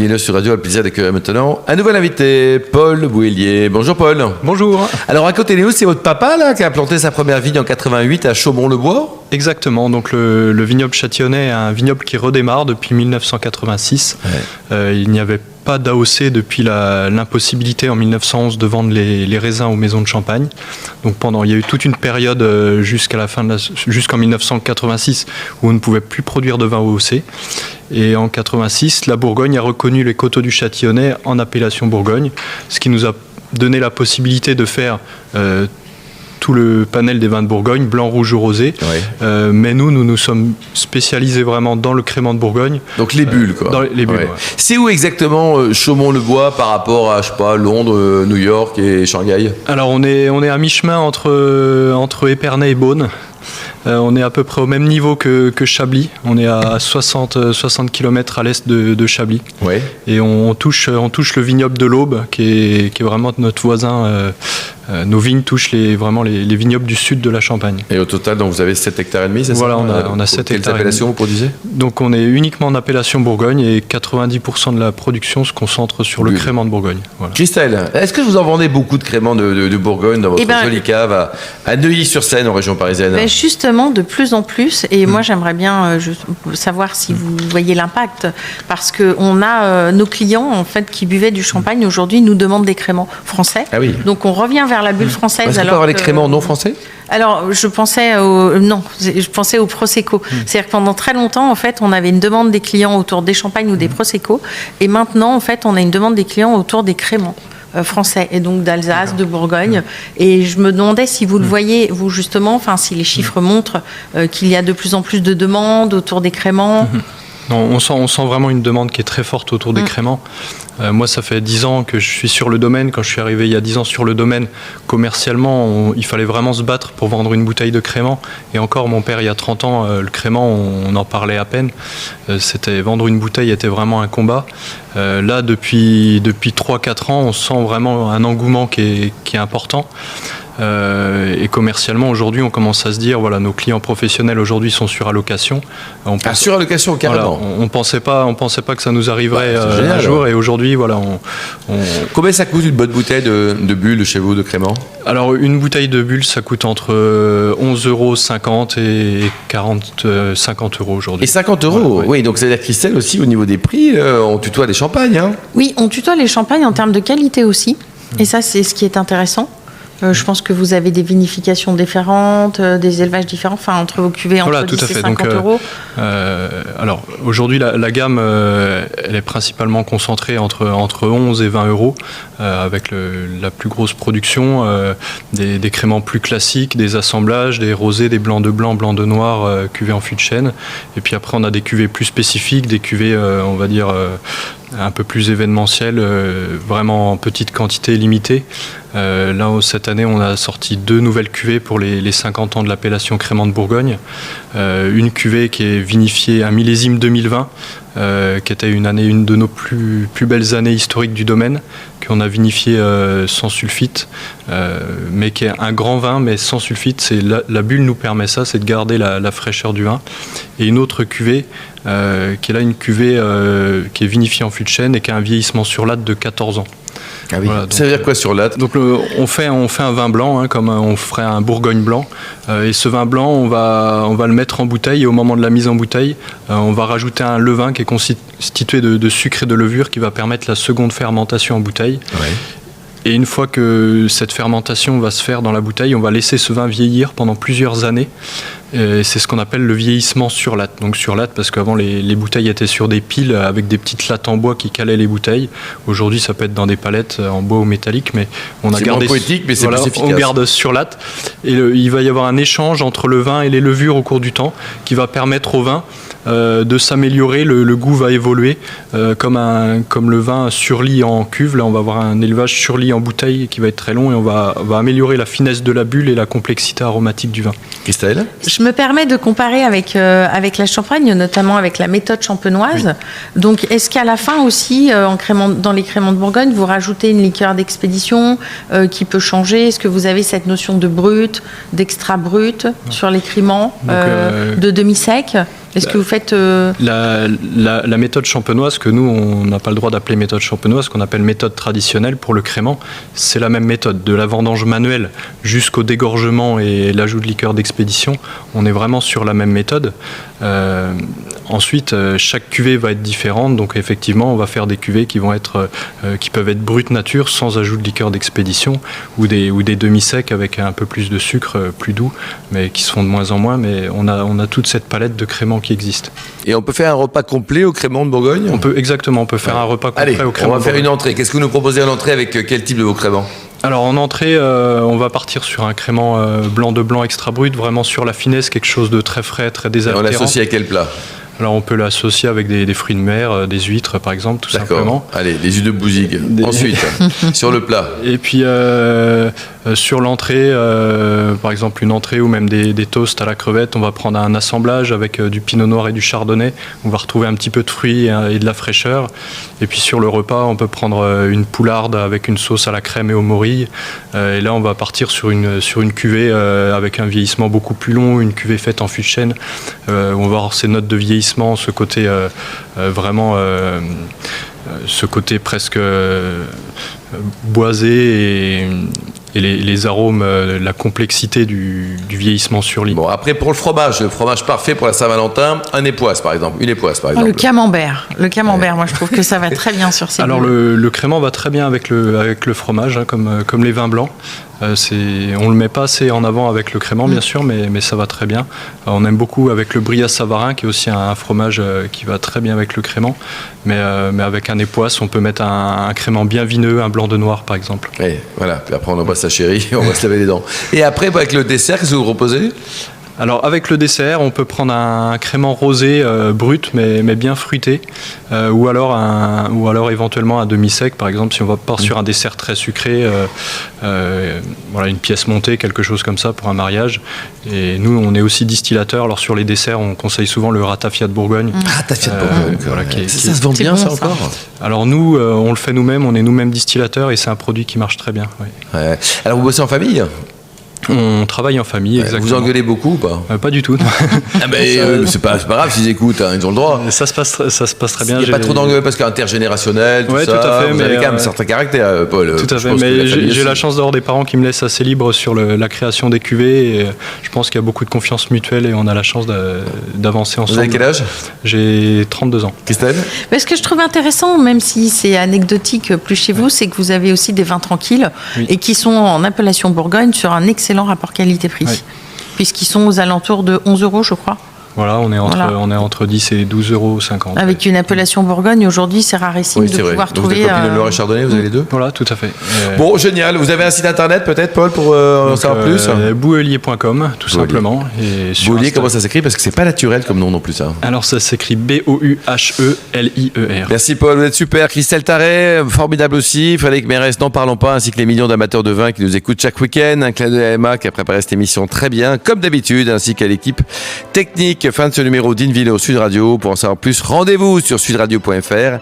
Molineux sur Radio, a le plaisir d'accueillir maintenant un nouvel invité, Paul Bouillier. Bonjour Paul. Bonjour. Alors racontez-nous, c'est votre papa là qui a planté sa première vigne en 88 à Chaumont-le-Bois? Exactement, donc le vignoble châtillonnais est un vignoble qui redémarre depuis 1986. Ouais. Il n'y avait pas d'AOC depuis l'impossibilité en 1911 de vendre les raisins aux maisons de champagne. Donc il y a eu toute une période jusqu'en 1986 où on ne pouvait plus produire de vin AOC. Et en 86, la Bourgogne a reconnu les coteaux du Châtillonnais en appellation Bourgogne, ce qui nous a donné la possibilité de faire tout le panel des vins de Bourgogne, blanc, rouge ou rosé. Ouais. Mais nous sommes spécialisés vraiment dans le crément de Bourgogne. Donc les bulles, quoi. Dans les bulles, ouais. C'est où exactement Chaumont-le-Bois par rapport à, je sais pas, Londres, New York et Shanghai? Alors on est à mi-chemin entre Épernay et Beaune. On est à peu près au même niveau que Chablis. On est à 60 km à l'est de Chablis. Ouais. Et on touche le vignoble de l'Aube, qui est vraiment notre voisin. Nos vignes touchent vraiment les vignobles du sud de la Champagne. Et au total, donc, vous avez 7 hectares et demi, c'est voilà, ça? Voilà, on a 7 hectares. Quelles appellations vous produisez? Donc on est uniquement en appellation Bourgogne et 90% de la production se concentre sur le crément de Bourgogne. Voilà. Christelle, est-ce que vous en vendez beaucoup de créments de Bourgogne dans votre jolie cave à Neuilly-sur-Seine, en région parisienne? Justement, de plus en plus. Et moi, j'aimerais bien savoir si vous voyez l'impact. Parce qu'on a nos clients, en fait, qui buvaient du champagne, aujourd'hui, nous demandent des créments français. Ah oui. Donc on revient vers la bulle française. Est-ce qu'on peut avoir les créments non français? Alors, je pensais au Prosecco. C'est-à-dire que pendant très longtemps, en fait, on avait une demande des clients autour des champagnes ou des Prosecco. Et maintenant, en fait, on a une demande des clients autour des créments français et donc d'Alsace, de Bourgogne. Et je me demandais si vous le voyez, vous justement, si les chiffres montrent qu'il y a de plus en plus de demandes autour des créments. Non, on sent vraiment une demande qui est très forte autour des créments. Moi, ça fait 10 ans que je suis sur le domaine. Quand je suis arrivé il y a 10 ans sur le domaine, commercialement, il fallait vraiment se battre pour vendre une bouteille de crément. Et encore, mon père, il y a 30 ans, le crément, on en parlait à peine. Vendre une bouteille était vraiment un combat. Là, depuis 3-4 ans, on sent vraiment un engouement qui est important. Et commercialement, aujourd'hui, on commence à se dire, voilà, nos clients professionnels aujourd'hui sont sur allocation. Sur allocation, carrément. Voilà, on pensait pas que ça nous arriverait un jour. Et aujourd'hui, voilà, Combien ça coûte une bonne bouteille de bulles chez vous, de crément? Alors, une bouteille de bulles, ça coûte entre 11,50 € et 50 € aujourd'hui. Et 50 €, voilà, oui. Donc, c'est-à-dire, Christelle, aussi, au niveau des prix, on tutoie les champagnes, hein? Oui, on tutoie les champagnes en termes de qualité aussi. Et ça, c'est ce qui est intéressant. Je pense que vous avez des vinifications différentes, des élevages différents, entre vos cuvées entre 10 et 50 €. Alors aujourd'hui, la gamme, elle est principalement concentrée entre 11 et 20 €, avec la plus grosse production, des créments plus classiques, des assemblages, des rosés, des blancs de blanc, blancs de noir, cuvées en fût de chêne. Et puis après, on a des cuvées plus spécifiques, des cuvées, on va dire, un peu plus événementielles, vraiment en petite quantité limitée. Là, cette année, on a sorti 2 nouvelles cuvées pour les 50 ans de l'appellation crément de Bourgogne. Une cuvée qui est vinifiée à millésime 2020, qui était une de nos plus belles années historiques du domaine, qu'on a vinifiée sans sulfite, mais qui est un grand vin, mais sans sulfite. La bulle nous permet ça, c'est de garder la fraîcheur du vin. Et une autre cuvée, qui est là une cuvée qui est vinifiée en fût de chêne et qui a un vieillissement sur latte de 14 ans. Ah oui. Voilà, ça veut dire quoi sur latte? Donc on fait un vin blanc, comme on ferait un Bourgogne blanc. Et ce vin blanc, on va le mettre en bouteille. Et au moment de la mise en bouteille, on va rajouter un levain qui est constitué de sucre et de levure qui va permettre la seconde fermentation en bouteille. Ouais. Et une fois que cette fermentation va se faire dans la bouteille, on va laisser ce vin vieillir pendant plusieurs années. Et c'est ce qu'on appelle le vieillissement sur latte. Donc sur latte, parce qu'avant les bouteilles étaient sur des piles avec des petites lattes en bois qui calaient les bouteilles. Aujourd'hui, ça peut être dans des palettes en bois ou métallique, mais on a gardé. C'est moins poétique, mais c'est plus efficace. On garde sur latte. Et il va y avoir un échange entre le vin et les levures au cours du temps qui va permettre au vin de s'améliorer, le goût va évoluer comme le vin surlit en cuve. Là, on va avoir un élevage surlit en bouteille qui va être très long et on va améliorer la finesse de la bulle et la complexité aromatique du vin. Christelle? Je me permets de comparer avec la Champagne, notamment avec la méthode champenoise. Oui. Donc, est-ce qu'à la fin aussi, dans les créments de Bourgogne, vous rajoutez une liqueur d'expédition qui peut changer? Est-ce que vous avez cette notion de brut, d'extra brut sur les créments, de demi-sec? Est-ce que vous faites... La méthode champenoise, que nous, on n'a pas le droit d'appeler méthode champenoise, qu'on appelle méthode traditionnelle pour le crément, c'est la même méthode. De la vendange manuelle jusqu'au dégorgement et l'ajout de liqueur d'expédition, on est vraiment sur la même méthode. Ensuite, chaque cuvée va être différente, donc effectivement, on va faire des cuvées qui peuvent être brutes nature, sans ajout de liqueur d'expédition, ou des demi-secs avec un peu plus de sucre, plus doux, mais qui se font de moins en moins. Mais on a toute cette palette de créments qui existe. Et on peut faire un repas complet au crément de Bourgogne ? On peut faire un repas complet au crément de Bourgogne. On va faire une entrée. Qu'est-ce que vous nous proposez en entrée avec quel type de vos créments ? Alors en entrée, on va partir sur un crément blanc de blanc extra brut, vraiment sur la finesse, quelque chose de très frais, très désaltérant. Et on l'associe à quel plat ? Alors on peut l'associer avec des fruits de mer, des huîtres par exemple, tout simplement. Allez, les huîtres de Bouzigues. Ensuite, sur le plat. Et puis sur l'entrée, par exemple une entrée ou même des toasts à la crevette, on va prendre un assemblage avec du pinot noir et du chardonnay. On va retrouver un petit peu de fruits et de la fraîcheur. Et puis sur le repas, on peut prendre une poularde avec une sauce à la crème et aux morilles. Et là, on va partir sur une cuvée avec un vieillissement beaucoup plus long, une cuvée faite en fût de chêne. On va avoir ces notes de vieillissement, ce côté vraiment, ce côté presque boisé et les arômes, la complexité du vieillissement sur lit. Bon, après pour le fromage parfait pour la Saint-Valentin, une époisse par exemple. Le camembert, moi je trouve que ça va très bien sur ces. Alors le crément va très bien avec le fromage, hein, comme les vins blancs. On le met pas assez en avant avec le crément bien sûr, mais ça va très bien. On aime beaucoup avec le brie à Savarin, qui est aussi un fromage qui va très bien avec le crément. Mais avec un époisse, on peut mettre un crément bien vineux, un blanc de noir par exemple. Et voilà, puis après on embrasse sa chérie, on va se laver les dents. Et après avec le dessert, qu'est-ce que vous proposez ? Alors avec le dessert, on peut prendre un crément rosé brut mais bien fruité, ou alors éventuellement un demi-sec, par exemple si on va pas sur un dessert très sucré, voilà, une pièce montée, quelque chose comme ça pour un mariage. Et nous on est aussi distillateur, alors sur les desserts on conseille souvent le ratafia de Bourgogne. Ratafia de Bourgogne, voilà, ça se vend bien, bon, ça encore. Alors nous on le fait nous-mêmes, on est nous-mêmes distillateurs et c'est un produit qui marche très bien. Oui. Ouais. Alors vous bossez en famille ? On travaille en famille, exactement. Vous engueulez beaucoup ou pas ? Pas du tout. C'est pas grave s'ils écoutent, hein, ils ont le droit. Ça se passe très bien. Il n'y a pas trop d'engueulés parce qu'intergénérationnel, tout ça. Tout à fait, vous avez quand même un certain caractère, Paul. Tout à fait, mais j'ai la chance d'avoir des parents qui me laissent assez libre sur la création des cuvées. Et je pense qu'il y a beaucoup de confiance mutuelle et on a la chance d'avancer ensemble. Vous avez quel âge ? J'ai 32 ans. Christelle ? Mais ce que je trouve intéressant, même si c'est anecdotique plus chez vous, c'est que vous avez aussi des vins tranquilles et qui sont en appellation Bourgogne sur un excellent rapport qualité-prix, puisqu'ils sont aux alentours de 11 €, je crois. Voilà, on est entre 10 et 12,50 €. Avec une appellation Bourgogne, aujourd'hui, c'est rarissime de pouvoir trouver... Vous avez Pinot et Chardonnay, vous avez les deux ? Voilà, tout à fait. Bon, génial. Vous avez un site internet peut-être, Paul, pour en savoir plus ? Bouhelier.com, tout simplement. Bouhelier, comment ça s'écrit ? Parce que c'est pas naturel comme nom non plus, ça. Alors, ça s'écrit Bouhelier. Merci, Paul. Vous êtes super. Christelle Tarret, formidable aussi. Frédéric Mérès, n'en parlons pas, ainsi que les millions d'amateurs de vin qui nous écoutent chaque week-end. Un clin d'œil à Emma qui a préparé cette émission très bien, comme d'habitude, ainsi qu'à l'équipe technique. Fin de ce numéro d'Invino Sud Radio. Pour en savoir plus, rendez-vous sur sudradio.fr